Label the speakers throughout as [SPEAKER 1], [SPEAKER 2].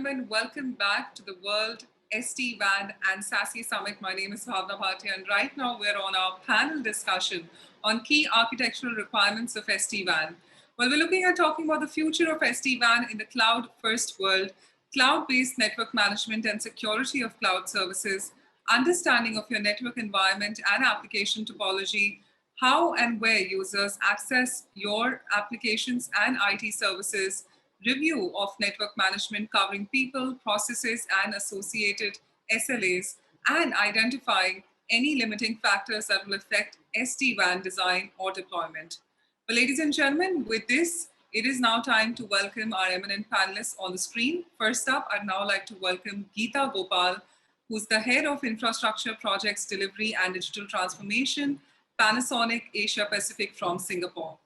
[SPEAKER 1] gentlemen, welcome back to the World SD-WAN and SASE Summit. My name is Bhavna Bhatia, and right now we're on our panel discussion on key architectural requirements of SD-WAN. Well, we're looking at talking about the future of SD-WAN in the cloud-first world, cloud-based network management and security of cloud services, understanding of your network environment and application topology, how and where users access your applications and IT services, review of network management covering people, processes, and associated SLAs, and identifying any limiting factors that will affect SD-WAN design or deployment. Well, ladies and gentlemen, with this, it is now time to welcome our eminent panelists on the screen. First up, I'd now like to welcome Geetha Gopal, who's the Head of Infrastructure Projects Delivery and Digital Transformation, Panasonic Asia Pacific from Singapore.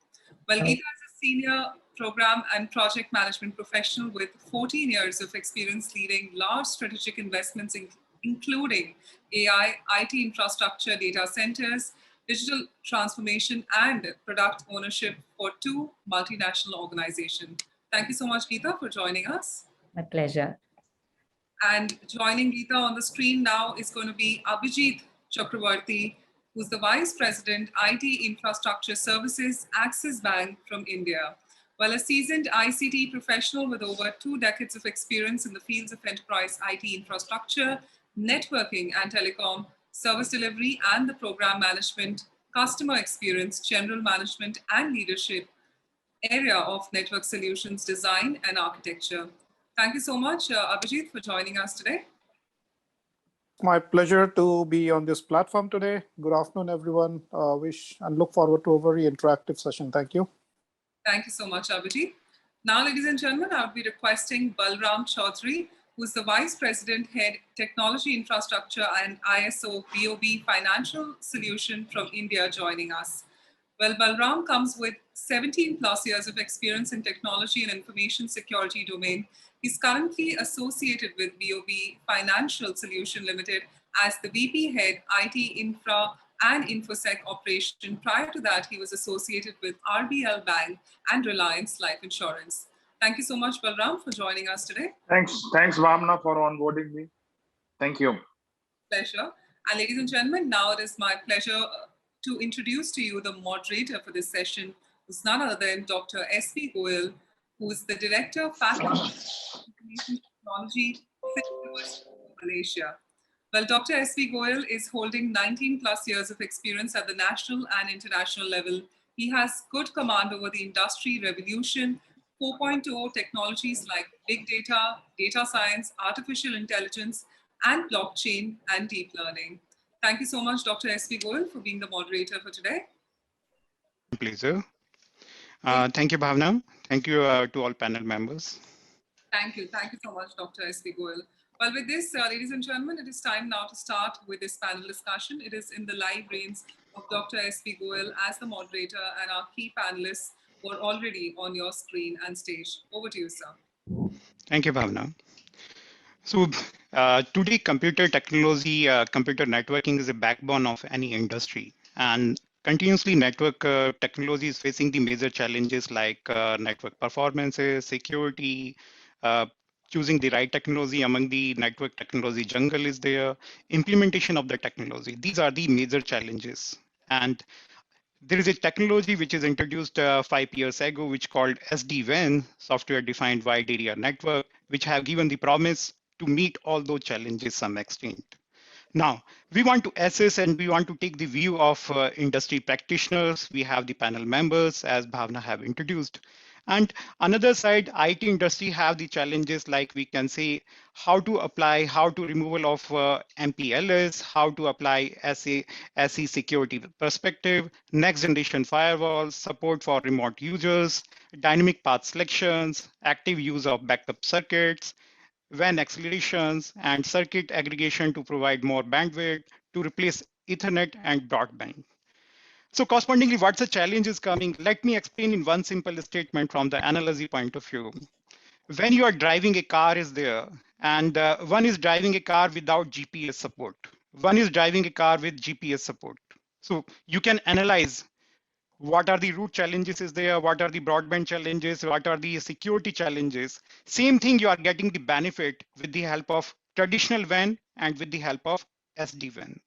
[SPEAKER 1] Well, Geetha is a senior program and project management professional with 14 years of experience leading large strategic investments, including AI, IT infrastructure, data centers, digital transformation, and product ownership for 2 multinational organizations. Thank you so much, Geetha, for joining us.
[SPEAKER 2] My pleasure.
[SPEAKER 1] And joining Geetha on the screen now is going to be Abhijit Chakravarty, who's the Vice President, IT Infrastructure Services, Axis Bank from India. Well, a seasoned ICT professional with over 2 decades of experience in the fields of enterprise IT infrastructure, networking and telecom, service delivery and the program management, customer experience, general management and leadership, area of network solutions design and architecture. Thank you so much, Abhijit, for joining us today.
[SPEAKER 3] My pleasure to be on this platform today. Good afternoon, everyone. Wish and look forward to a very interactive session. Thank you.
[SPEAKER 1] Thank you so much, Abhijit. Now, ladies and gentlemen, I would be requesting Balram Choudhary, who's the Vice President, Head Technology Infrastructure and ISO BOB Financial Solution from India, joining us. Well, Balram comes with 17 plus years of experience in technology and information security domain. He's currently associated with BOB Financial Solution Limited as the VP Head IT Infra and InfoSec operation. Prior to that, he was associated with RBL Bank and Reliance Life Insurance. Thank you so much, Balram, for joining us today.
[SPEAKER 4] Thanks, Vamna, for onboarding me. Thank you.
[SPEAKER 1] Pleasure. And ladies and gentlemen, now it is my pleasure to introduce to you the moderator for this session, who's none other than Dr. S.P. Goyal, who is the Director of Faculty Information Technology, Malaysia. Well, Dr. S.P. Goyal is holding 19 plus years of experience at the national and international level. He has good command over the industry revolution, 4.0 technologies like big data, data science, artificial intelligence, and blockchain and deep learning. Thank you so much, Dr. S.P. Goyal, for being the moderator for today.
[SPEAKER 5] Pleasure. Thank you, Bhavna. Thank you to all panel members.
[SPEAKER 1] Thank you. Thank you so much, Dr. S.P. Goyal. Well, with this, ladies and gentlemen, it is time now to start with this panel discussion. It is in the live reins of Dr. S.P. Goyal as the moderator, and our key panelists who are already on your screen and stage. Over to you, sir.
[SPEAKER 5] Thank you, Bhavna. So today, computer technology, computer networking is a backbone of any industry. And continuously, network technology is facing the major challenges like network performances, security, choosing the right technology among the network technology jungle is there, implementation of the technology. These are the major challenges. And there is a technology which is introduced 5 years ago, which called SD-WAN, Software Defined Wide Area Network, which have given the promise to meet all those challenges some extent. Now, we want to assess and we want to take the view of industry practitioners. We have the panel members, as Bhavna have introduced. And another side, IT industry have the challenges like we can say how to apply, how to removal of MPLS, how to apply SASE security perspective, next generation firewalls, support for remote users, dynamic path selections, active use of backup circuits, WAN accelerations, and circuit aggregation to provide more bandwidth to replace Ethernet and broadband. So correspondingly, what's the challenge is coming? Let me explain in one simple statement from the analogy point of view. When you are driving a car is there, and one is driving a car without GPS support. One is driving a car with GPS support. So you can analyze what are the root challenges is there, what are the broadband challenges, what are the security challenges. Same thing, you are getting the benefit with the help of traditional WAN and with the help of SD-WAN.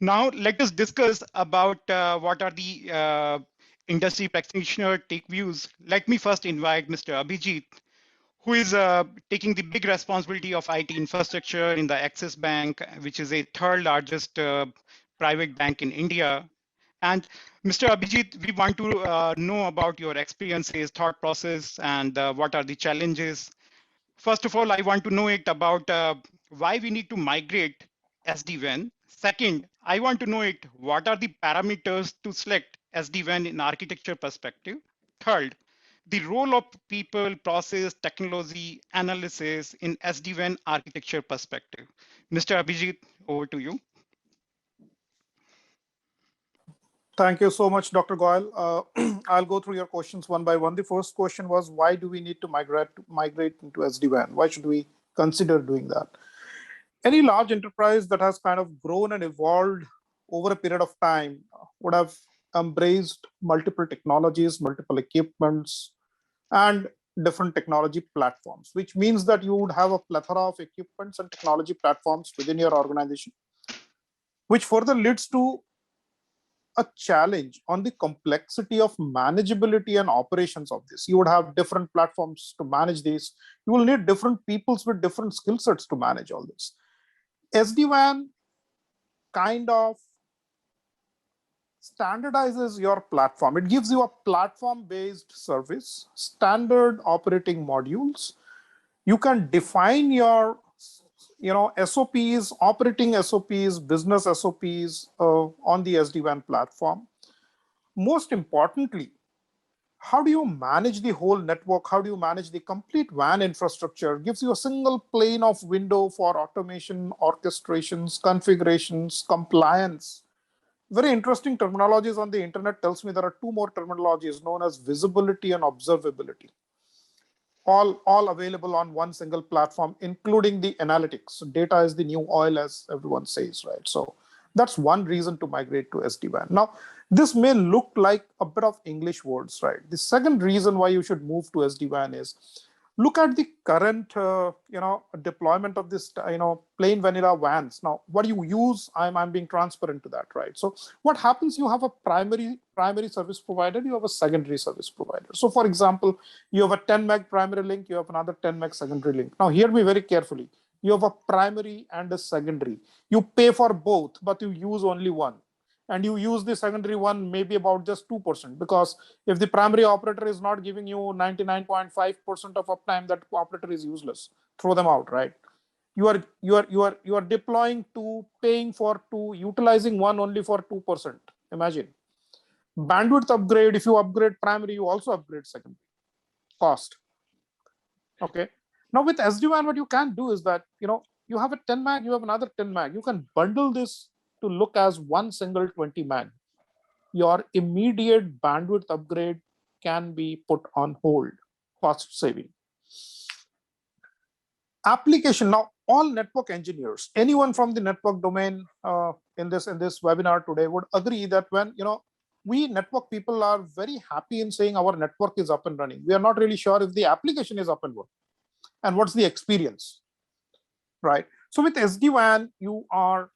[SPEAKER 5] Now let us discuss about what are the industry practitioner take views. Let me first invite Mr. Abhijit, who is taking the big responsibility of IT infrastructure in the Axis Bank, which is a third largest private bank in India. And Mr. Abhijit, we want to know about your experiences, thought process, and what are the challenges. First of all, I want to know it about why we need to migrate SD-WAN. Second, I want to know it, what are the parameters to select SD-WAN in architecture perspective. Third, the role of people, process, technology, analysis in SD-WAN architecture perspective. Mr. Abhijit, over to you.
[SPEAKER 3] Thank you so much, Dr. Goyal. I'll go through your questions one by one. The first question was, why do we need to migrate into SD-WAN? Why should we consider doing that? Any large enterprise that has kind of grown and evolved over a period of time would have embraced multiple technologies, multiple equipments, and different technology platforms, which means that you would have a plethora of equipments and technology platforms within your organization, which further leads to a challenge on the complexity of manageability and operations of this. You would have different platforms to manage these. You will need different peoples with different skill sets to manage all this. SD-WAN kind of standardizes your platform. It gives you a platform-based service, standard operating modules. You can define your SOPs, operating SOPs, business SOPs on the SD-WAN platform. Most importantly, how do you manage the whole network? How do you manage the complete WAN infrastructure? It gives you a single plane of window for automation, orchestrations, configurations, compliance. Very interesting terminologies on the internet tells me there are two more terminologies known as visibility and observability. All available on one single platform, including the analytics. Data is the new oil, as everyone says, right? So that's one reason to migrate to SD-WAN. Now, this may look like a bit of English words, right? The second reason why you should move to SD-WAN is look at the current, deployment of this, plain vanilla WANs. Now, what do you use? I'm being transparent to that, right? So what happens? You have a primary service provider. You have a secondary service provider. So, for example, you have a 10 meg primary link. You have another 10 meg secondary link. Now, hear me very carefully. You have a primary and a secondary. You pay for both, but you use only one. And you use the secondary one maybe about just 2%, because if the primary operator is not giving you 99.5% of uptime, that operator is useless. Throw them out, right? You are deploying two, paying for two, utilizing one only for 2%. Imagine. Bandwidth upgrade, if you upgrade primary, you also upgrade secondary. Cost. Okay. Now with SD-WAN, what you can do is that, you have a 10 meg, you have another 10 meg. You can bundle this to look as one single 20 meg. Your immediate bandwidth upgrade can be put on hold, cost saving. Application. Now, all network engineers, anyone from the network domain in this webinar today would agree that when, we network people are very happy in saying our network is up and running. We are not really sure if the application is up and running and what's the experience, right? So with SD-WAN, you are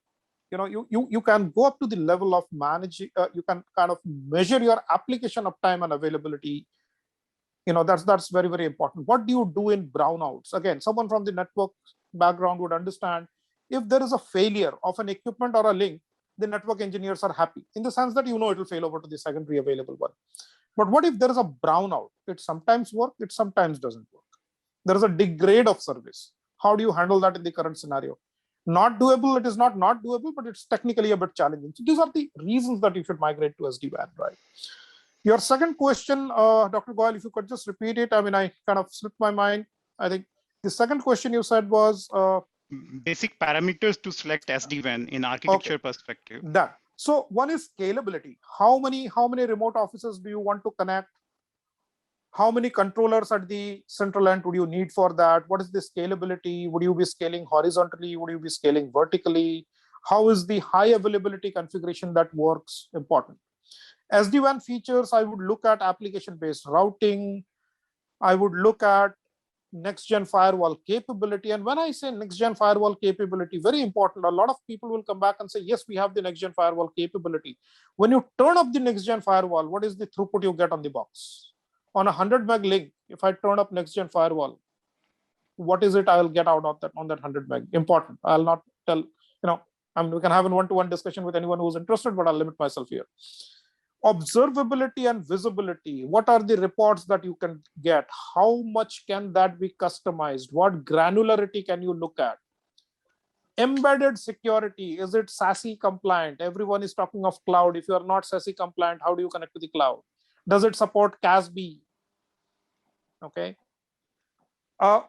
[SPEAKER 3] you can go up to the level of managing, you can kind of measure your application uptime and availability. That's very, very important. What do you do in brownouts? Again, someone from the network background would understand if there is a failure of an equipment or a link, the network engineers are happy in the sense that it will fail over to the secondary available one. But what if there is a brownout? It sometimes works, it sometimes doesn't work. There is a degrade of service. How do you handle that in the current scenario? Not doable, it is not doable, but it's technically a bit challenging. So these are the reasons that you should migrate to SD-WAN, right? Your second question, Dr. Goyal, if you could just repeat it. I mean, I kind of slipped my mind. I think the second question you said was
[SPEAKER 5] basic parameters to select SD-WAN in architecture perspective.
[SPEAKER 3] That. So one is scalability. How many remote offices do you want to connect? How many controllers at the central end would you need for that? What is the scalability? Would you be scaling horizontally? Would you be scaling vertically? How is the high availability configuration that works? Important. SD-WAN features, I would look at application-based routing. I would look at next-gen firewall capability. And when I say next-gen firewall capability, very important, a lot of people will come back and say, yes, we have the next-gen firewall capability. When you turn up the next-gen firewall, what is the throughput you get on the box? On a 100 meg link, if I turn up next-gen firewall, what is it I will get out of that on that 100 meg? Important. I'll not tell, we can have a one-to-one discussion with anyone who's interested, but I'll limit myself here. Observability and visibility. What are the reports that you can get? How much can that be customized? What granularity can you look at? Embedded security. Is it SASE compliant? Everyone is talking of cloud. If you are not SASE compliant, how do you connect to the cloud? Does it support CASB? Okay.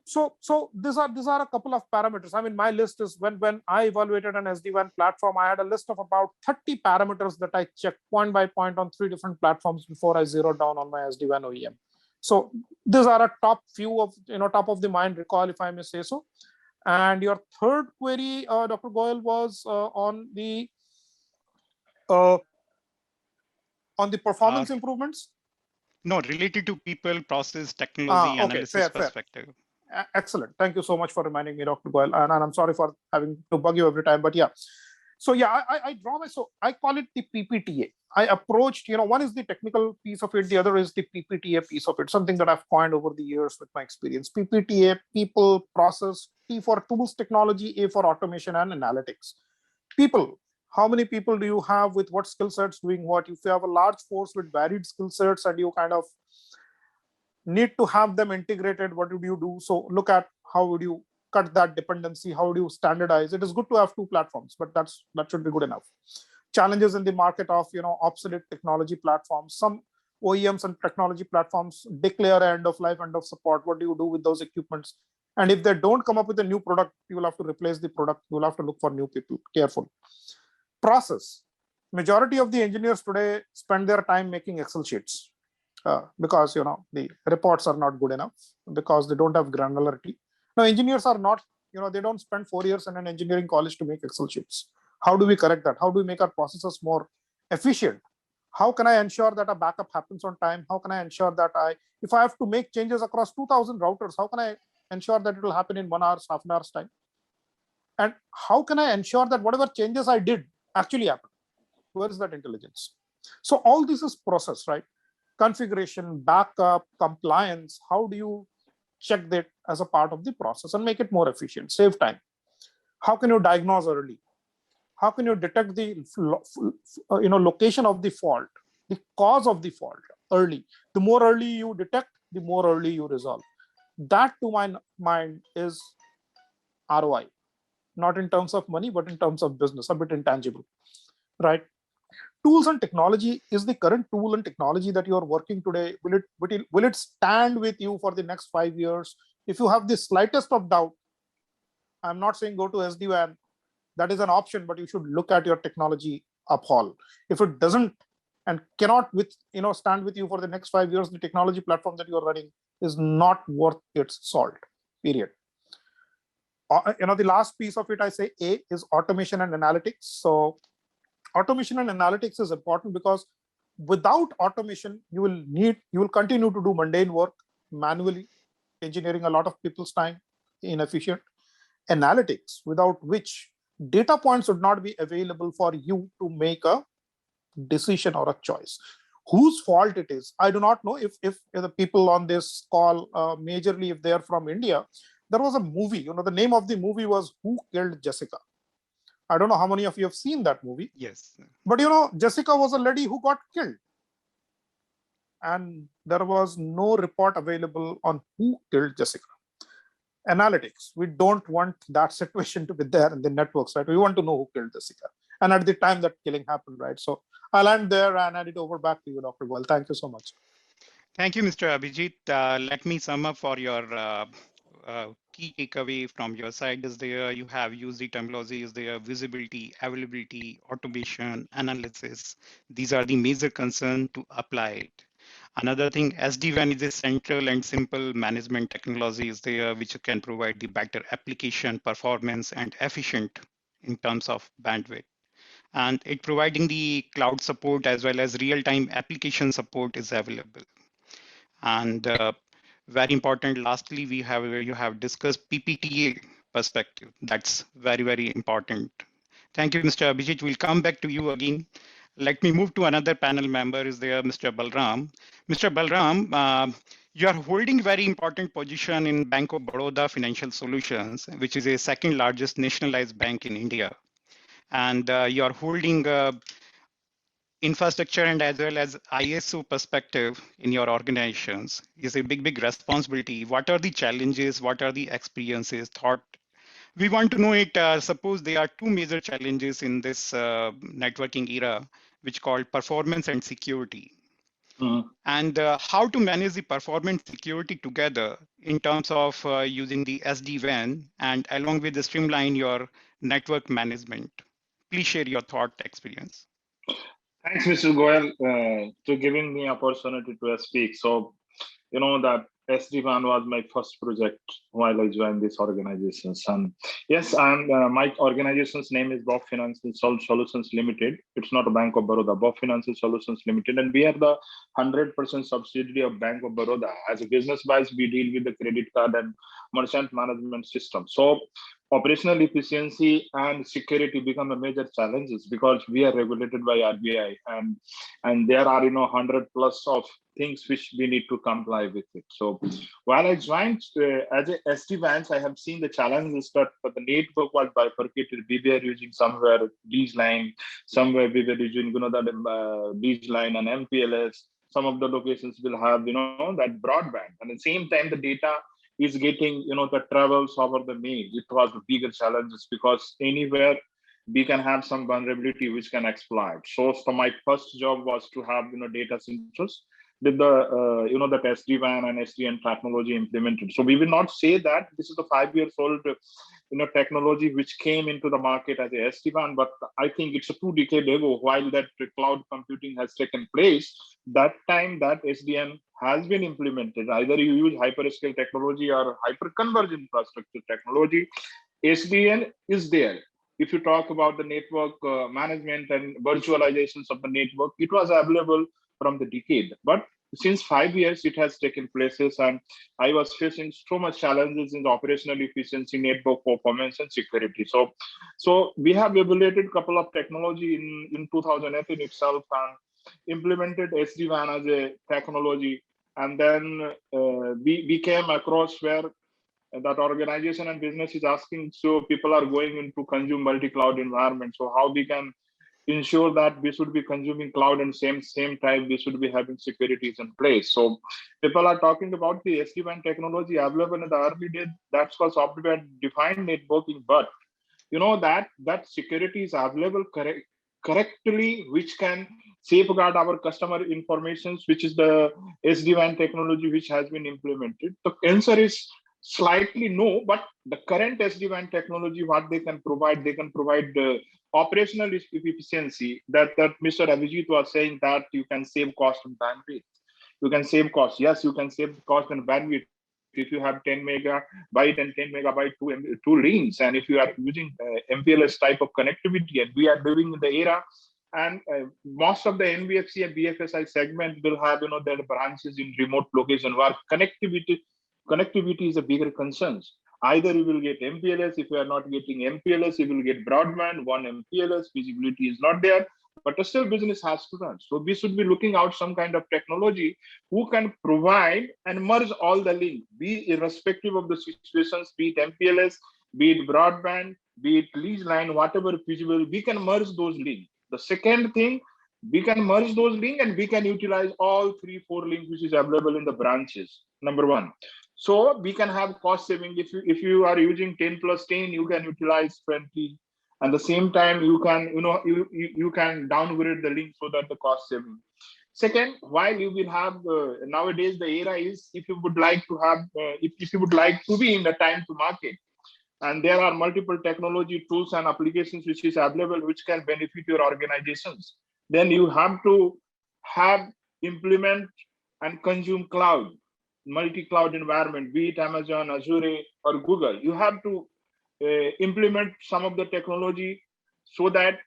[SPEAKER 3] So these are a couple of parameters. I mean, my list is when I evaluated an SD-WAN platform, I had a list of about 30 parameters that I checked point by point on 3 different platforms before I zeroed down on my SD-WAN OEM. So these are a top few of, top of the mind recall, if I may say so. And your third query, Dr. Goyal, was on the performance improvements.
[SPEAKER 5] No, related to people, process, technology, analysis perspective.
[SPEAKER 3] Excellent. Thank you so much for reminding me, Dr. Goyal. And I'm sorry for having to bug you every time, but yeah. So yeah, I call it the PPTA. I approached, one is the technical piece of it, the other is the PPTA piece of it, something that I've coined over the years with my experience. PPTA, people, process, T for tools, technology, A for automation and analytics. People, how many people do you have with what skill sets doing what? If you have a large force with varied skill sets and you kind of need to have them integrated, what would you do? So look at how would you cut that dependency? How do you standardize? It is good to have 2 platforms, but that should be good enough. Challenges in the market of obsolete technology platforms. Some OEMs and technology platforms declare end of life, end of support. What do you do with those equipments? And if they don't come up with a new product, you will have to replace the product. You will have to look for new people. Careful. Process. Majority of the engineers today spend their time making Excel sheets because the reports are not good enough because they don't have granularity. Now engineers are not, they don't spend 4 years in an engineering college to make Excel sheets. How do we correct that? How do we make our processes more efficient? How can I ensure that a backup happens on time? How can I ensure that if I have to make changes across 2,000 routers, how can I ensure that it will happen in 1 hour, half an hour's time? And how can I ensure that whatever changes I did actually happen? Where is that intelligence? So all this is process, right? Configuration, backup, compliance. How do you check that as a part of the process and make it more efficient, save time? How can you diagnose early? How can you detect the location of the fault, the cause of the fault early? The more early you detect, the more early you resolve. That, to my mind, is ROI, not in terms of money, but in terms of business, a bit intangible, right? Tools and technology. Is the current tool and technology that you are working today, will it stand with you for the next 5 years? If you have the slightest of doubt, I'm not saying go to SD-WAN. That is an option, but you should look at your technology uphaul. If it doesn't and cannot stand with you for the next 5 years, the technology platform that you are running is not worth its salt, period. The last piece of it, I say A, is automation and analytics. So automation and analytics is important because without automation, you will continue to do mundane work manually, engineering a lot of people's time, inefficient. Analytics, without which data points would not be available for you to make a decision or a choice. Whose fault it is, I do not know. If the people on this call, majorly if they are from India, there was a movie, the name of the movie was Who Killed Jessica? I don't know how many of you have seen that movie.
[SPEAKER 5] Yes.
[SPEAKER 3] But Jessica was a lady who got killed. And there was no report available on who killed Jessica. Analytics. We don't want that situation to be there in the networks, right? We want to know who killed Jessica. And at the time that killing happened, right? So I'll end there and hand it over back to you, Dr. Gopal. Thank you so much.
[SPEAKER 5] Thank you, Mr. Abhijit. Let me sum up for your key takeaway from your side is there. You have used the terminology is there, visibility, availability, automation, analysis. These are the major concerns to apply it. Another thing, SD-WAN is a central and simple management technology is there, which can provide the better application performance and efficient in terms of bandwidth. and it providing the cloud support as well as real-time application support is available. And very important, lastly, you have discussed PPTA perspective. That's very, very important. Thank you, Mr. Abhijit. We'll come back to you again. Let me move to another panel member. Is there Mr. Balram? Mr. Balram, you are holding very important position in Bank of Baroda Financial Solutions, which is a second largest nationalized bank in India. And you are holding infrastructure and as well as ISO perspective in your organizations is a big, big responsibility. What are the challenges? What are the experiences, thought? We want to know it. Suppose there are two major challenges in this networking era, which called performance and security. And how to manage the performance security together in terms of using the SD-WAN and along with the streamline your network management. Please share your thought experience.
[SPEAKER 4] Thanks, Mr. Goyal, to giving me opportunity to speak. So, you know that SD-WAN was my first project while I joined this organizations. And yes, my organization's name is Bob Financial Solutions Limited. It's not a Bank of Baroda, Bob Financial Solutions Limited. And we are the 100% subsidiary of Bank of Baroda. As a business wise, we deal with the credit card and merchant management system. So operational efficiency and security become a major challenges because we are regulated by RBI and there are 100 plus of things which we need to comply with it. So while I joined as a SD-WANs, I have seen the challenges that for the network was bifurcated. We were using somewhere these line, somewhere we were using these line and MPLS. Some of the locations will have that broadband, and at the same time the data is getting the travels over the mail. It was the bigger challenges because anywhere we can have some vulnerability which can exploit. So my first job was to have data centers with the that SD-WAN and SDN technology implemented. So we will not say that this is a 5 years old technology which came into the market as a SD-WAN, but I think it's a 2 decades ago while that cloud computing has taken place. That time that SDN has been implemented. Either you use hyperscale technology or hyperconverged infrastructure technology, SDN is there. If you talk about the network management and virtualizations of the network, it was available from the decade. But since 5 years, it has taken places, and I was facing so much challenges in the operational efficiency, network performance, and security. So we have evaluated a couple of technology in 2018 itself and implemented SD-WAN as a technology. And then we came across where that organization and business is asking, so people are going into consume multi-cloud environment. So how we can ensure that we should be consuming cloud and same time we should be having securities in place. So people are talking about the SD-WAN technology available in the early days. That's called software defined networking, but that security is available correctly, which can safeguard our customer information, which is the SD-WAN technology which has been implemented. The answer is slightly no, but the current SD-WAN technology, what they can provide the operational efficiency that Mr. Abhijit was saying, that you can save cost and bandwidth. You can save cost. Yes, you can save cost and bandwidth if you have 10 megabyte and 10 megabyte two links, and if you are using MPLS type of connectivity, and we are living in the era, and most of the NBFC and BFSI segment will have their branches in remote location where connectivity is a bigger concern. Either you will get MPLS. If you are not getting MPLS, you will get broadband, one MPLS, visibility is not there, but still business has to run. So we should be looking out some kind of technology who can provide and merge all the link, be irrespective of the situations, be it MPLS, be it broadband, be it lease line, whatever feasible, we can merge those links. The second thing, we can merge those links and we can utilize all 3-4 links which is available in the branches. Number one. So we can have cost saving. If you are using 10 plus 10, you can utilize 20. And the same time, you can you can downgrade the link so that the cost saving. Second, while you will have nowadays the era is, if you would like to have if you would like to be in the time to market, and there are multiple technology tools and applications which is available which can benefit your organizations, then you have to implement and consume cloud, multi-cloud environment, be it Amazon, Azure, or Google. You have to implement some of the technology so that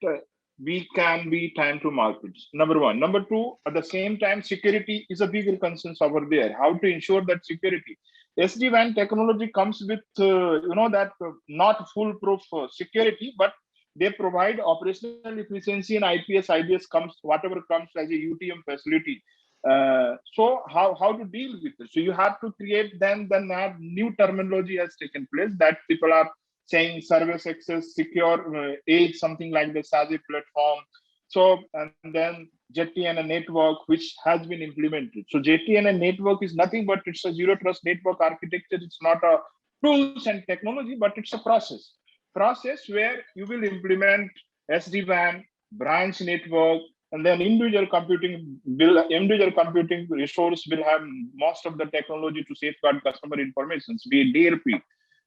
[SPEAKER 4] we can be time to markets. Number one. Number two, at the same time, security is a bigger concern over there. How to ensure that security? SD-WAN technology comes with, that not foolproof security, but they provide operational efficiency and IPS, IDS comes, whatever comes as a UTM facility. So how to deal with it? So you have to create then have new terminology has taken place that people are saying service access, secure age, something like the SASE platform. So, and then JTN network, which has been implemented. So JTN network is nothing but it's a zero trust network architecture. It's not a tools and technology, but it's a process where you will implement SD-WAN, branch network, and then individual computing resource will have most of the technology to safeguard customer information, be it DLP,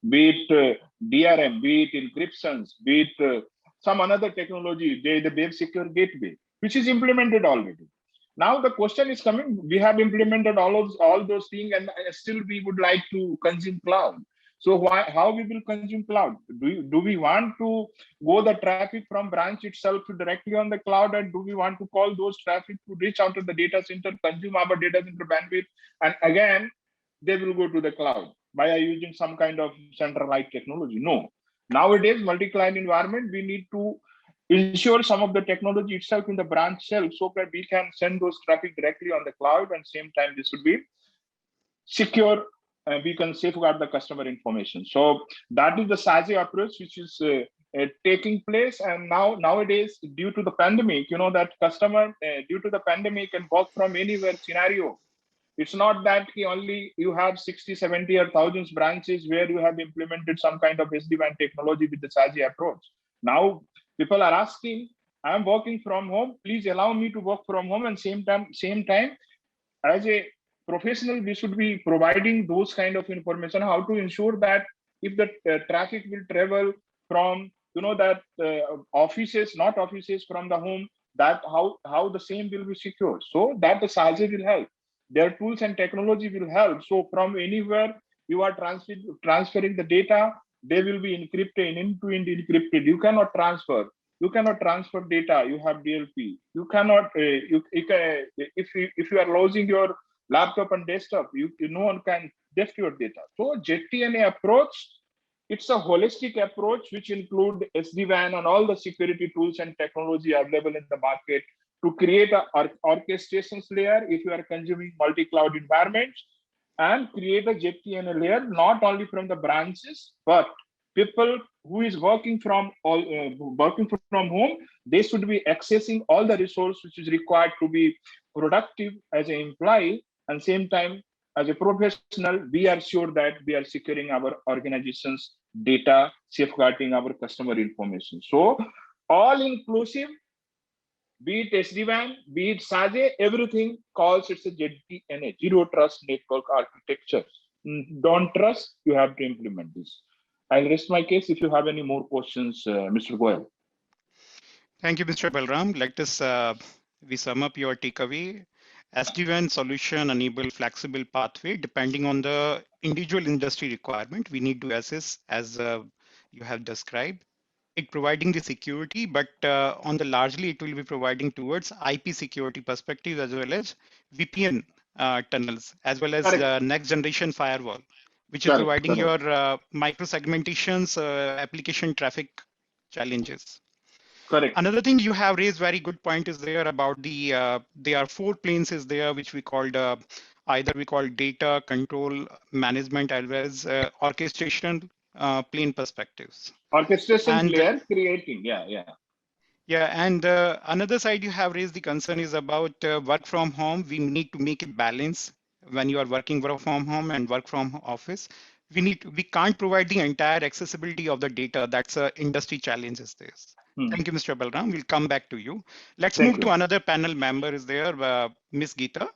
[SPEAKER 4] be it DRM, be it encryptions, be it some another technology, the web secure gateway, which is implemented already. Now the question is coming, we have implemented all those things and still we would like to consume cloud. So how we will consume cloud? Do we want to go the traffic from branch itself to directly on the cloud, and do we want to call those traffic to reach out to the data center, consume our data center bandwidth, and again, they will go to the cloud by using some kind of centralized technology? No. Nowadays, multi-client environment, we need to ensure some of the technology itself in the branch itself so that we can send those traffic directly on the cloud, and same time this should be secure. We can safeguard the customer information. So that is the SASE approach which is taking place. And nowadays, due to the pandemic, that customer due to the pandemic can work from anywhere scenario. It's not that only you have 60, 70 or thousands branches where you have implemented some kind of SD-WAN technology with the SASE approach. Now people are asking, I'm working from home, please allow me to work from home, and same time as a professional, we should be providing those kind of information, how to ensure that if the traffic will travel from, offices, not offices, from the home, that how the same will be secure. So that the SASE will help. Their tools and technology will help. So from anywhere you are transferring the data, they will be encrypted, end-to-end encrypted. You cannot transfer data. You have DLP. You cannot, if you are losing your laptop and desktop, no one can theft your data. So JTNA approach, it's a holistic approach which include SD-WAN and all the security tools and technology available in the market to create an orchestration layer if you are consuming multi-cloud environments, and create a JTNA layer not only from the branches, but people who is working from home, they should be accessing all the resources which is required to be productive as an employee, and same time as a professional, we are sure that we are securing our organization's data, safeguarding our customer information. So all inclusive, be it SD-WAN, be it SASE, everything calls it's a ZTNA, zero trust network architecture. Don't trust, you have to implement this. I'll rest my case if you have any more questions, Mr. Goel.
[SPEAKER 5] Thank you, Mr. Balram. Let us we sum up your takeaway. SD-WAN solution enable flexible pathway depending on the individual industry requirement. We need to assess as you have described. It providing the security, but on the largely it will be providing towards IP security perspective as well as VPN tunnels, as well as next generation firewall, which is providing your micro segmentations, application traffic challenges.
[SPEAKER 4] Correct.
[SPEAKER 5] Another thing you have raised very good point is there about the there are 4 planes is there which we called either we call data control management as well as orchestration plane perspectives.
[SPEAKER 4] Orchestration layer creating,
[SPEAKER 5] Yeah, and another side you have raised the concern is about work from home. We need to make a balance when you are working from home and work from office. We can't provide the entire accessibility of the data. That's a industry challenge is this. Thank you, Mr. Balram. We'll come back to you. Let's move to another panel member is there, Miss Geetha.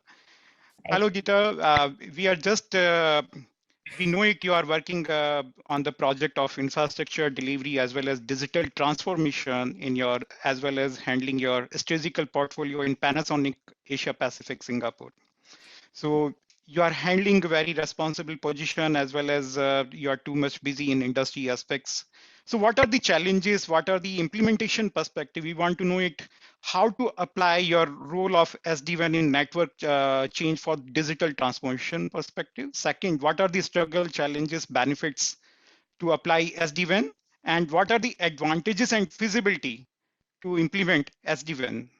[SPEAKER 5] Hello, Geetha. We are just, we know it, you are working on the project of infrastructure delivery as well as digital transformation in your, as well as handling your strategical portfolio in Panasonic Asia Pacific, Singapore. So you are handling a very responsible position as well as you are too much busy in industry aspects. So what are the challenges? What are the implementation perspective? We want to know it, how to apply your role of SD-WAN in network change for digital transformation perspective. Second, what are the struggle, challenges, benefits to apply SD-WAN? And what are the advantages and feasibility to implement SD-WAN?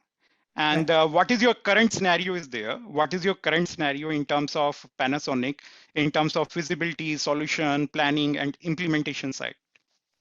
[SPEAKER 5] And what is your current scenario is there? What is your current scenario in terms of Panasonic, in terms of feasibility, solution, planning, and implementation side?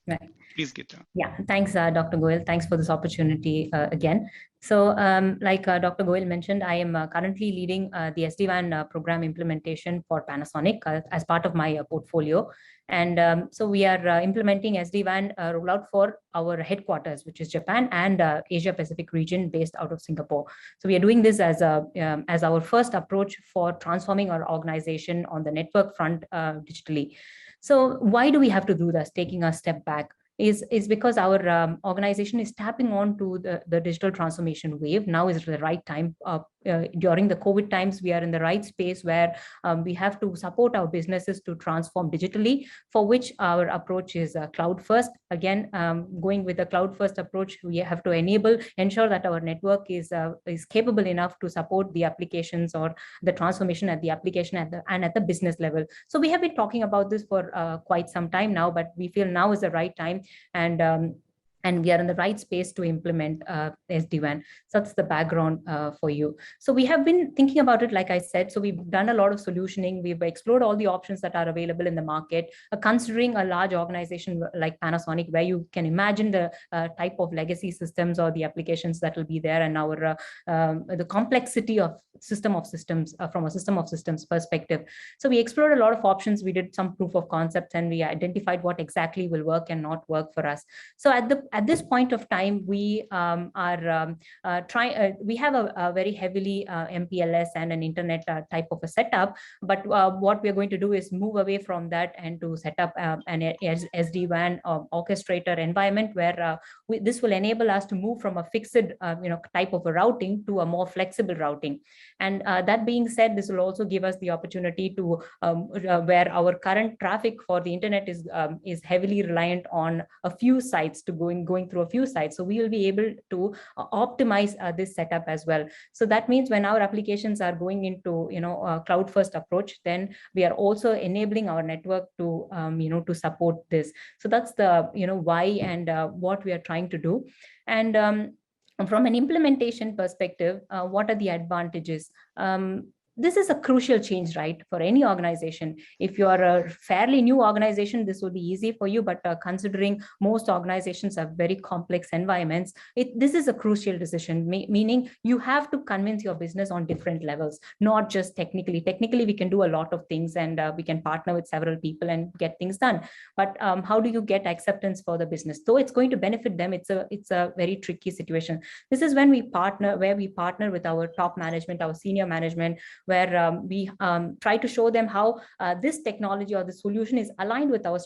[SPEAKER 2] Right.
[SPEAKER 5] Please, Geetha.
[SPEAKER 2] Yeah, thanks, Dr. Goel. Thanks for this opportunity again. So like Dr. Goel mentioned, I am currently leading the SD-WAN program implementation for Panasonic as part of my portfolio. And so we are implementing SD-WAN rollout for our headquarters, which is Japan and Asia Pacific region based out of Singapore. So we are doing this as our first approach for transforming our organization on the network front digitally. So why do we have to do this, taking a step back? Is because our organization is tapping on to the digital transformation wave. Now is the right time. During the COVID times, we are in the right space where we have to support our businesses to transform digitally, for which our approach is cloud first. Again, going with the cloud first approach, we have to ensure that our network is capable enough to support the applications or the transformation at the application and at the business level. So we have been talking about this for quite some time now, but we feel now is the right time, and we are in the right space to implement SD-WAN. So that's the background for you. So we have been thinking about it, like I said. So we've done a lot of solutioning. We've explored all the options that are available in the market, considering a large organization like Panasonic, where you can imagine the type of legacy systems or the applications that will be there, and our the complexity of system of systems from a system of systems perspective. So we explored a lot of options. We did some proof of concepts, and we identified what exactly will work and not work for us. So at this point of time, we are trying. We have a very heavily MPLS and an internet type of a setup. But what we are going to do is move away from that and to set up an SD-WAN orchestrator environment where this will enable us to move from a fixed type of a routing to a more flexible routing. And that being said, this will also give us the opportunity to where our current traffic for the internet is heavily reliant on a few sites to going through a few sites. So we will be able to optimize this setup as well. So that means when our applications are going into a cloud first approach, then we are also enabling our network to to support this. So that's the why and what we are trying to do. And from an implementation perspective, what are the advantages? This is a crucial change, right, for any organization. If you are a fairly new organization, this will be easy for you. But considering most organizations have very complex environments, this is a crucial decision, meaning you have to convince your business on different levels, not just technically. Technically, we can do a lot of things, and we can partner with several people and get things done. But how do you get acceptance for the business? Though it's going to benefit them, it's a very tricky situation. This is when we partner with our top management, our senior management, where we try to show them how this technology or the solution is aligned with our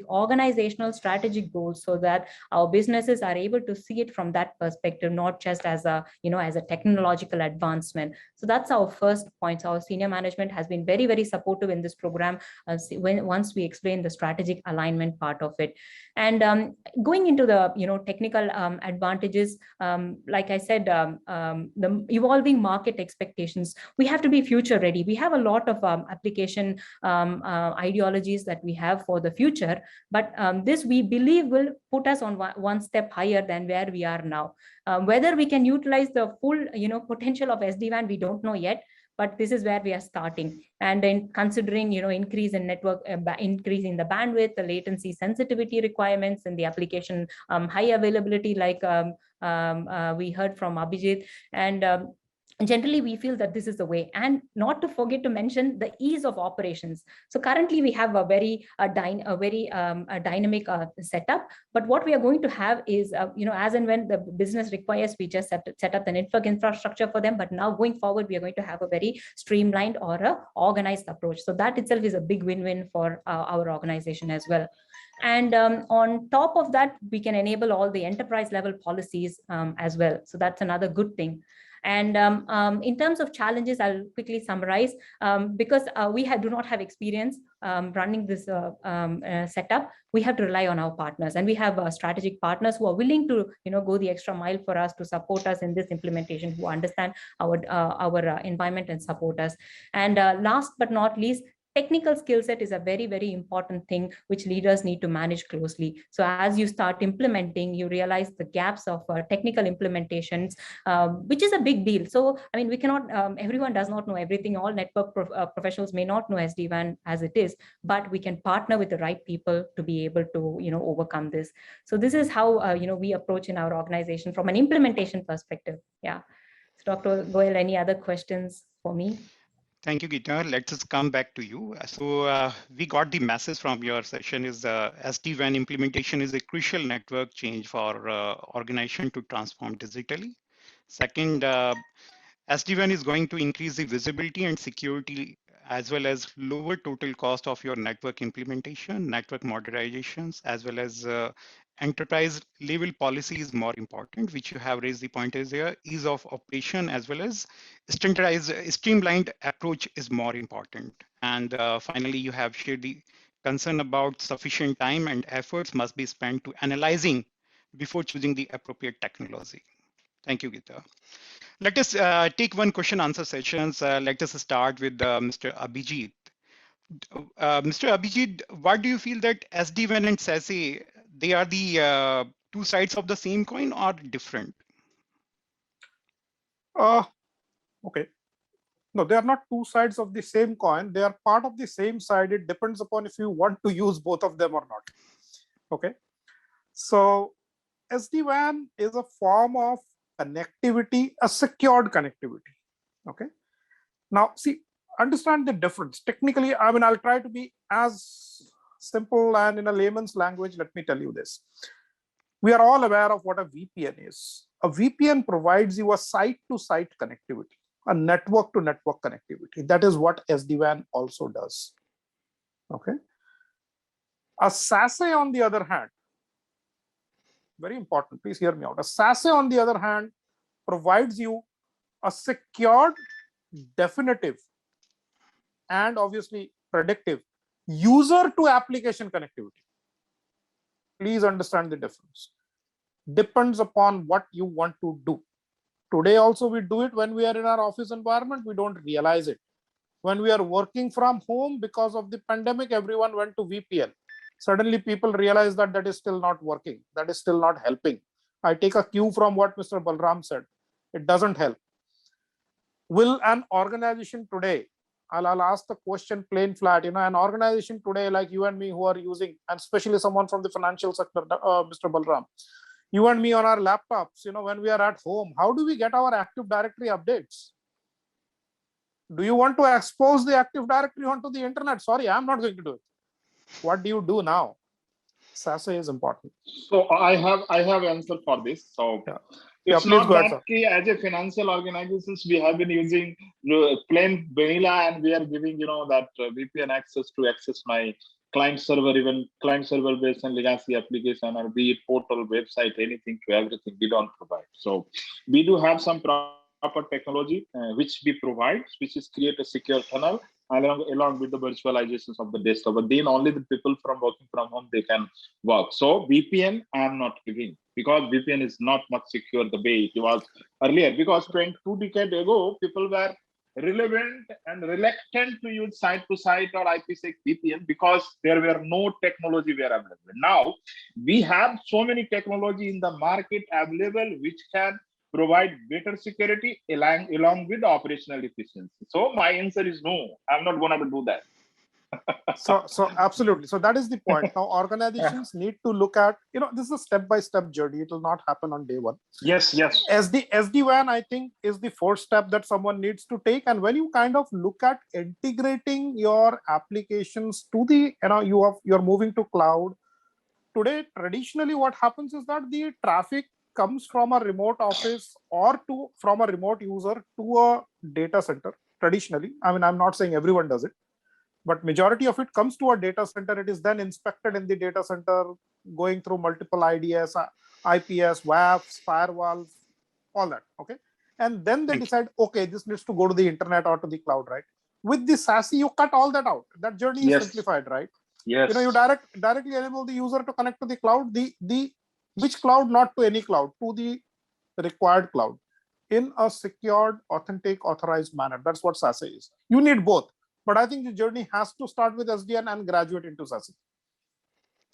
[SPEAKER 2] organizational strategic goals, so that our businesses are able to see it from that perspective, not just as a technological advancement. So that's our first point. So our senior management has been very, very supportive in this program once we explain the strategic alignment part of it. And going into the technical advantages, like I said, the evolving market expectations, we have to be future ready. We have a lot of application ideologies that we have for the future, but this we believe will put us on one step higher than where we are now. Whether we can utilize the full potential of SD-WAN, we don't know yet, but this is where we are starting. And then considering increase in network, increase in the bandwidth, the latency sensitivity requirements, and the application high availability, like we heard from Abhijit. And generally, we feel that this is the way. And not to forget to mention the ease of operations. So currently, we have a very dynamic setup. But what we are going to have is, as and when the business requires, we just set up the network infrastructure for them. But now going forward, we are going to have a very streamlined or a organized approach. So that itself is a big win-win for our organization as well. And on top of that, we can enable all the enterprise level policies as well. So that's another good thing. And in terms of challenges, I'll quickly summarize, because we do not have experience running this setup, we have to rely on our partners, and we have strategic partners who are willing to go the extra mile for us, to support us in this implementation, who understand our environment and support us. And last but not least, technical skill set is a very, very important thing which leaders need to manage closely. So as you start implementing, you realize the gaps of technical implementations, which is a big deal. So, I mean, we cannot, everyone does not know everything. All network professionals may not know SD-WAN as it is, but we can partner with the right people to be able to, overcome this. So this is how, we approach in our organization from an implementation perspective. Yeah. So Dr. Goel, any other questions for me?
[SPEAKER 5] Thank you, Geetha. Let's just come back to you. So we got the message from your session is SD-WAN implementation is a crucial network change for organization to transform digitally. Second, SD-WAN is going to increase the visibility and security as well as lower total cost of your network implementation, network modernization, as well as enterprise level policy is more important, which you have raised the point is here, ease of operation as well as standardized, streamlined approach is more important. And finally, you have shared the concern about sufficient time and efforts must be spent to analyzing before choosing the appropriate technology. Thank you, Geetha. Let us take one question answer sessions. Let us start with Mr. Abhijit. Mr. Abhijit, why do you feel that SD-WAN and SASE, they are the two sides of the same coin or different?
[SPEAKER 3] Okay. No, they are not two sides of the same coin. They are part of the same side. It depends upon if you want to use both of them or not. Okay. So SD-WAN is a form of connectivity, a secured connectivity. Okay. Now, see, understand the difference. Technically, I mean, I'll try to be as simple and in a layman's language. Let me tell you this. We are all aware of what a VPN is. A VPN provides you a site-to-site connectivity, a network-to-network connectivity. That is what SD-WAN also does. Okay. A SASE, on the other hand, very important, please hear me out. A SASE, on the other hand, provides you a secured, definitive, and obviously predictive user-to-application connectivity. Please understand the difference. Depends upon what you want to do. Today also we do it when we are in our office environment, we don't realize it. When we are working from home because of the pandemic, everyone went to VPN. Suddenly people realize that that is still not working. That is still not helping. I take a cue from what Mr. Balram said. It doesn't help. Will an organization today, I'll ask the question plain flat, an organization today like you and me who are using, and especially someone from the financial sector, Mr. Balram, you and me on our laptops, when we are at home, how do we get our Active Directory updates? Do you want to expose the Active Directory onto the internet? Sorry, I'm not going to do it. What do you do now? SASE is important.
[SPEAKER 4] So I have answer for this. So
[SPEAKER 3] yeah.
[SPEAKER 4] It's
[SPEAKER 3] not
[SPEAKER 4] that as a financial organizations, we have been using plain vanilla and we are giving, that VPN access to access my client server, even client server based and legacy application, or be it portal, website, anything to everything we don't provide. So we do have some proper technology which we provide, which is create a secure tunnel along with the virtualizations of the desktop. But then only the people from working from home, they can work. So VPN, I am not giving, because VPN is not much secure the way it was earlier. Because 2 decades ago, people were relevant and reluctant to use site-to-site or IPsec VPN because there were no technology were available. Now, we have so many technology in the market available which can provide better security along with the operational efficiency. So my answer is no, I'm not going to do that.
[SPEAKER 3] So absolutely. So that is the point. Now organizations need to look at, this is a step-by-step journey. It will not happen on day one.
[SPEAKER 4] Yes.
[SPEAKER 3] SD-WAN, I think, is the first step that someone needs to take. And when you kind of look at integrating your applications to the, you're moving to cloud. Today, traditionally, what happens is that the traffic comes from a remote office or from a remote user to a data center. Traditionally, I mean, I'm not saying everyone does it, but majority of it comes to a data center. It is then inspected in the data center, going through multiple IDS, IPS, WAFs, firewalls, all that. Okay. And then they decide, okay, this needs to go to the internet or to the cloud, right? With the SASE, you cut all that out. That journey is simplified, right?
[SPEAKER 4] Yes.
[SPEAKER 3] You directly enable the user to connect to the cloud, which cloud, not to any cloud, to the required cloud in a secured, authentic, authorized manner. That's what SASE is. You need both, but I think the journey has to start with SDN and graduate into SASE.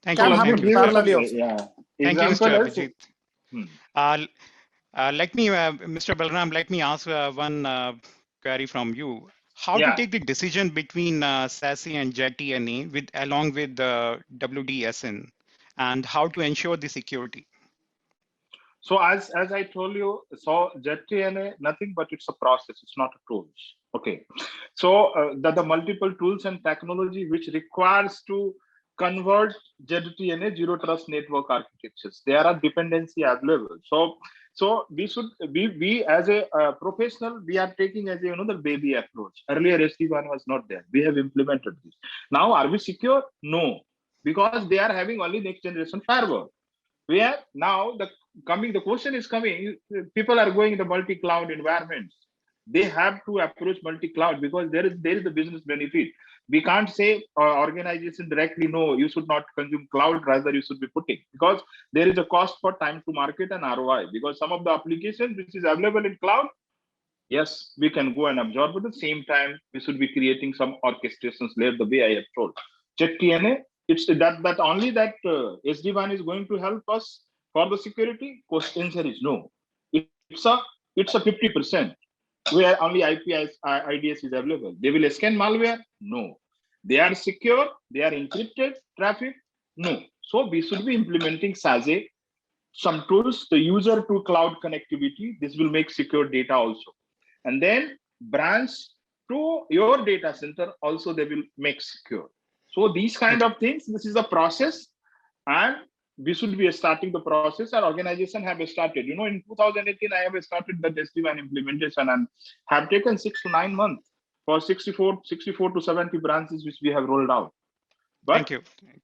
[SPEAKER 5] Thank
[SPEAKER 3] Can
[SPEAKER 5] you.
[SPEAKER 3] happen
[SPEAKER 5] Thank you.
[SPEAKER 3] parallelly also.
[SPEAKER 5] Thank you, Mr.
[SPEAKER 4] Example
[SPEAKER 5] Abhijit. Let me, Mr. Balram, let me ask one query from you. How to take the decision between SASE and JTNA along with the WDSN, and how to ensure the security?
[SPEAKER 4] So as I told you, so JTNA, nothing but it's a process. It's not a tools. Okay. So the multiple tools and technology which requires to convert JTNA zero trust network architectures. There are dependency available. So we as a professional, we are taking as a the baby approach. Earlier SD-WAN was not there. We have implemented this. Now are we secure? No, because they are having only next generation firewall. Where now the question is coming, people are going in the multi-cloud environments. They have to approach multi-cloud because there is the business benefit. We can't say organization directly, no, you should not consume cloud, rather you should be putting, because there is a cost for time to market and ROI, because some of the applications which is available in cloud, yes, we can go and absorb, but at the same time, we should be creating some orchestrations layer the way I have told. Check TNA, it's that only that SD-WAN is going to help us for the security. Answer is no. It's a 50%. Where only IDS is available. They will scan malware? No. They are secure, they are encrypted traffic? No. So we should be implementing SASE, some tools, the user to cloud connectivity. This will make secure data also. And then branch to your data center also they will make secure. So these kind of things, this is a process, and we should be starting the process. Our organization have started. In 2018, I have started the SD-WAN implementation and have taken 6 to 9 months for 64 to 70 branches which we have rolled out. But
[SPEAKER 5] thank you.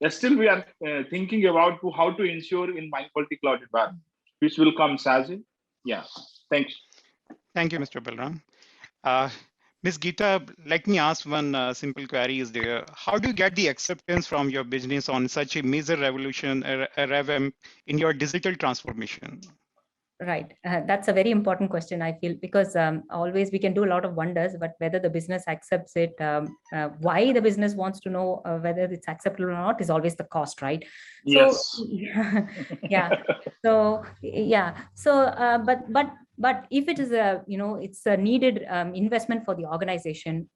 [SPEAKER 4] Still we are thinking about how to ensure in my multi-cloud environment, which will come SASE. Yeah, thanks.
[SPEAKER 5] Thank you, Mr. Balram. Ms. Geetha, let me ask one simple query is there. How do you get the acceptance from your business on such a major revolution, revamp in your digital transformation?
[SPEAKER 2] Right. That's a very important question, I feel, because always we can do a lot of wonders, but whether the business accepts it, why the business wants to know whether it's acceptable or not is always the cost, right?
[SPEAKER 4] Yes.
[SPEAKER 2] So, yeah. So, yeah. So, but if it is it's a needed investment for the organization,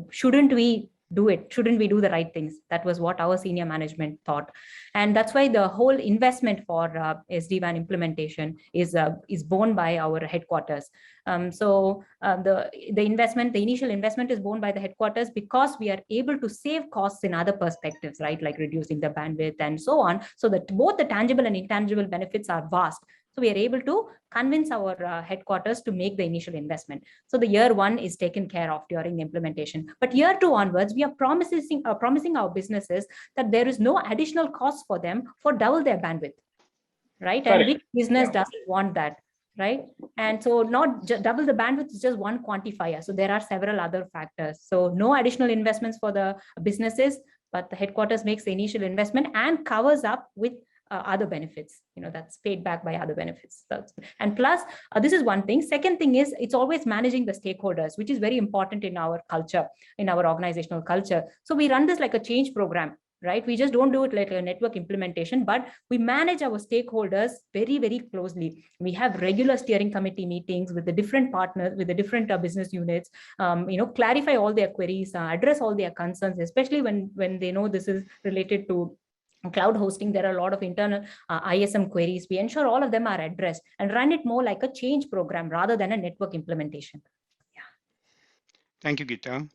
[SPEAKER 2] shouldn't we do it? Shouldn't we do the right things? That was what our senior management thought. And that's why the whole investment for SD-WAN implementation is borne by our headquarters. So the initial investment is borne by the headquarters because we are able to save costs in other perspectives, right? Like reducing the bandwidth and so on, so that both the tangible and intangible benefits are vast. So we are able to convince our headquarters to make the initial investment. So the year one is taken care of during the implementation. But year two onwards, we are promising our businesses that there is no additional cost for them for double their bandwidth, right? And which business doesn't want that, right? And so not double the bandwidth is just one quantifier. So there are several other factors. So no additional investments for the businesses, but the headquarters makes the initial investment and covers up with other benefits, that's paid back by other benefits. And plus, this is one thing. Second thing is it's always managing the stakeholders, which is very important in our culture, in our organizational culture. So we run this like a change program, right? We just don't do it like a network implementation, but we manage our stakeholders very, very closely. We have regular steering committee meetings with the different partners, with the different business units, clarify all their queries, address all their concerns, especially when they know this is related to cloud hosting. There are a lot of internal ISM queries. We ensure all of them are addressed and run it more like a change program rather than a network implementation. Yeah.
[SPEAKER 5] Thank you, Geetha.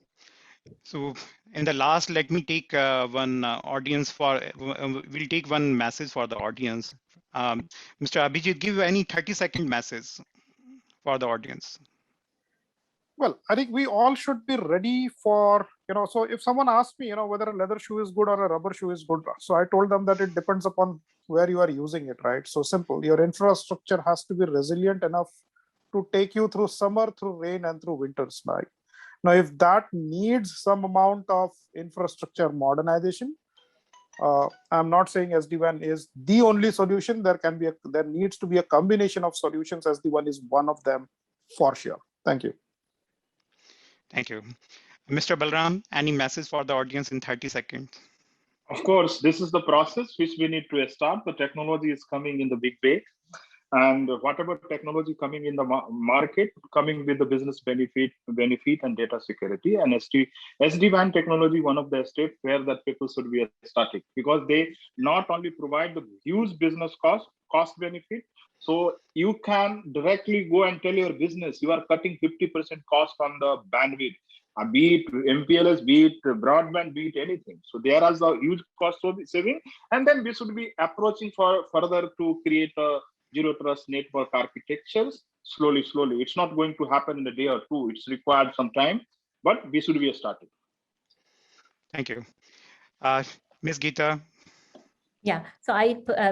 [SPEAKER 5] So in the last, let me take one we'll take one message for the audience. Mr. Abhijit, give any 30-second message for the audience.
[SPEAKER 3] Well, I think we all should be ready for, so if someone asks me, whether a leather shoe is good or a rubber shoe is good, so I told them that it depends upon where you are using it, right? So simple, your infrastructure has to be resilient enough to take you through summer, through rain, and through winters, right? Now, if that needs some amount of infrastructure modernization, I'm not saying SD-WAN is the only solution. There needs to be a combination of solutions. SD-WAN is one of them for sure. Thank you.
[SPEAKER 5] Thank you. Mr. Balram, any message for the audience in 30 seconds?
[SPEAKER 4] Of course, this is the process which we need to start. The technology is coming in the big way. And whatever technology coming in the market, coming with the business benefit and data security, and SD-WAN technology, one of the steps where that people should be starting, because they not only provide the huge business cost benefit, so you can directly go and tell your business you are cutting 50% cost on the bandwidth, be it MPLS, be it broadband, be it anything. So there is a huge cost saving, and then we should be approaching further to create a zero trust network architectures slowly. It's not going to happen in a day or two. It's required some time, but we should be starting.
[SPEAKER 5] Thank you. Ms. Geetha.
[SPEAKER 2] Yeah, so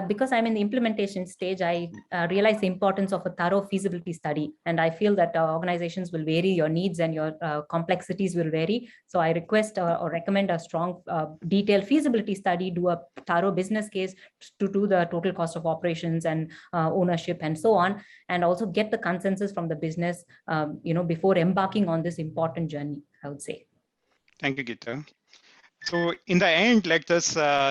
[SPEAKER 2] because I'm in the implementation stage, I realize the importance of a thorough feasibility study. And I feel that organizations will vary, your needs and your complexities will vary. So I request or recommend a strong detailed feasibility study, do a thorough business case to do the total cost of operations and ownership and so on, and also get the consensus from the business, before embarking on this important journey, I would say.
[SPEAKER 5] Thank you, Geetha. So in the end, let us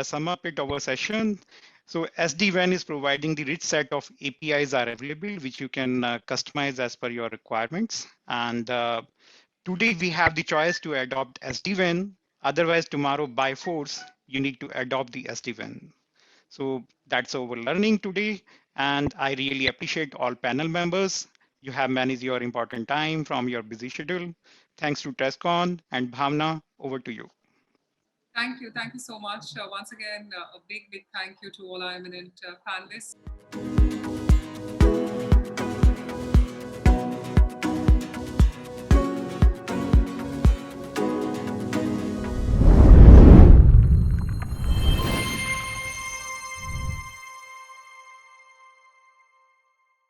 [SPEAKER 5] sum up our session. So SD-WAN is providing the rich set of APIs are available, which you can customize as per your requirements. And today we have the choice to adopt SD-WAN. Otherwise, tomorrow by force, you need to adopt the SD-WAN. So that's our learning today. And I really appreciate all panel members. You have managed your important time from your busy schedule. Thanks to TestCon and Bhavna, over to you.
[SPEAKER 1] Thank you so much. Once again, a big thank you to all our eminent panelists.